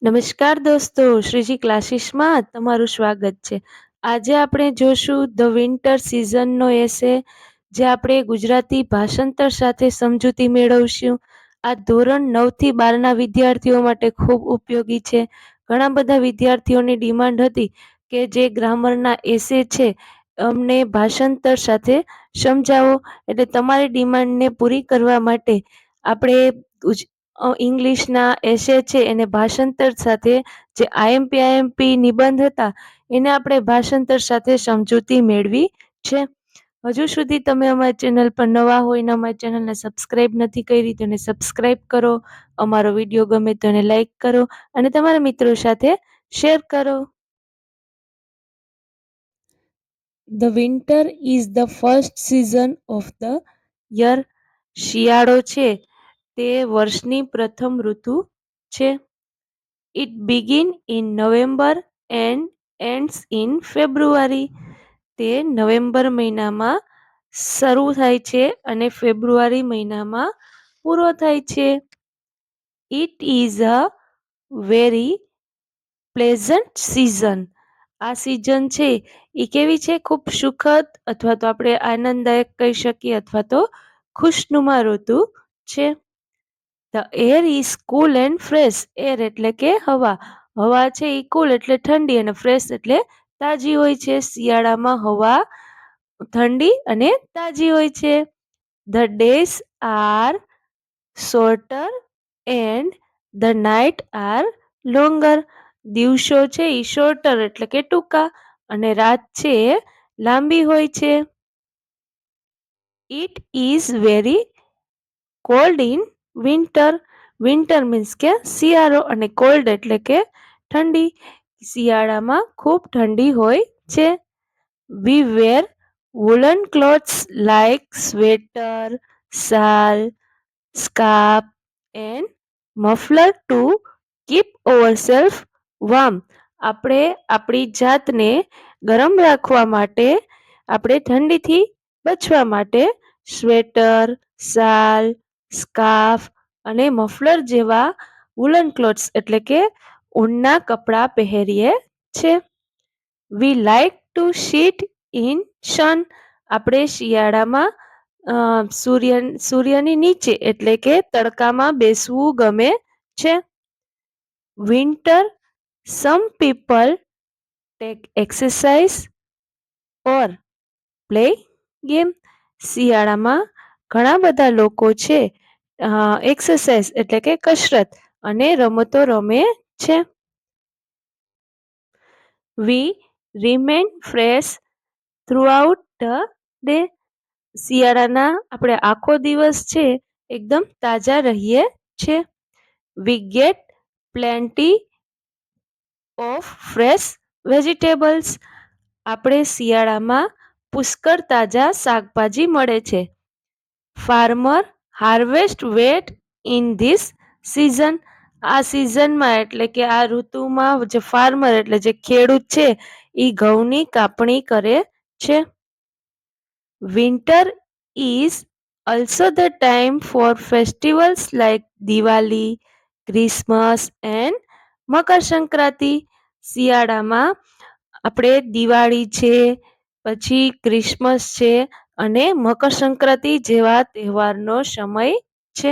નમસ્કાર દોસ્તો, શ્રીજી ક્લાસીસમાં તમારું સ્વાગત છે. આજે આપણે જોશું ધ વિન્ટર સિઝનનો એસે, જે આપણે ગુજરાતી ભાષાંતર સાથે સમજૂતી મેળવશું. આ ધોરણ 9 થી 12ના વિદ્યાર્થીઓ માટે ખૂબ ઉપયોગી છે. ઘણા બધા વિદ્યાર્થીઓની ડિમાન્ડ હતી કે જે ગ્રામરના એસે છે અમને ભાષાંતર સાથે સમજાવો, એટલે તમારી ડિમાન્ડને પૂરી કરવા માટે આપણે ઇંગ્લિશના એસે છે એને ભાષાંતર સાથે, જે આઈએમપી નિબંધ હતા એને આપણે ભાષાંતર સાથે સમજૂતી મેળવી છે. હજુ સુધી તમે અમારી ચેનલ પર નવા હોય ને અમારી ચેનલને સબસ્ક્રાઈબ નથી કરી તો એને સબસ્ક્રાઈબ કરો, અમારો વિડીયો ગમે તો એને લાઈક કરો અને તમારા મિત્રો સાથે શેર કરો. The winter is the first season of the year. શિયાળો છે તે વર્ષની પ્રથમ ઋતુ છે. It begin in November and ends in February. તે નવેમ્બર મહિનામાં શરૂ થાય છે અને ફેબ્રુઆરી મહિનામાં પૂરો થાય છે. It is a very pleasant season. આ સિઝન છે એ કેવી છે? ખૂબ સુખદ અથવા તો આપણે આનંદદાયક કહી શકીએ અથવા તો ખુશનુમા ઋતુ છે. The air is cool and fresh. Air એટલે કે હવા. હવા છે એ કુલ એટલે ઠંડી અને ફ્રેશ એટલે તાજી હોય છે. શિયાળામાં હવા ઠંડી અને તાજી હોય છે. The days are shorter and the night are longer. દિવસો છે એ શોર્ટર એટલે કે ટૂંકા અને રાત છે એ લાંબી હોય છે. It is very cold in winter. Winter means કે શિયાળો અને કોલ્ડ એટલે કે ઠંડી. શિયાળામાં ખૂબ ઠંડી હોય છે. વી વેર woolen clothes like sweater, shawl, scarf and muffler to keep ourselves warm. આપણે આપણી જાતને ગરમ રાખવા માટે, આપણે ઠંડીથી બચવા માટે સ્વેટર, શાલ, સ્કાર્ફ અને મફલર જેવા વુલન ક્લોથ્સ એટલે કે ઊનના કપડાં પહેરીએ છે. We like to sit in sun. આપણે શિયાળામાં સૂર્યની નીચે એટલે કે તડકામાં બેસવું ગમે છે. Winter some people take exercise or play game. શિયાળામાં ઘણા બધા લોકો છે એક્સરસાઇઝ એટલે કે કસરત અને રમતો રમે છે. We remain fresh throughout the day. શિયાળાના આપણે આખો દિવસ છે એકદમ તાજા રહીએ છે. We get plenty of fresh vegetables. આપણે શિયાળામાં પુષ્કળ તાજા શાકભાજી મળે છે. Farmer harvest wheat in this season. આ સિઝનમાં એટલે કે આ ઋતુમાં જે ફાર્મર એટલે જે ખેડૂત છે એ ઘઉંની કાપણી કરે છે. Winter is also the time for festivals like Diwali, Christmas and Makar Sankranti. શિયાળામાં આપણે દિવાળી છે, પછી ક્રિસમસ છે અને મકર સંક્રાંતિ જેવા તહેવારનો સમય છે.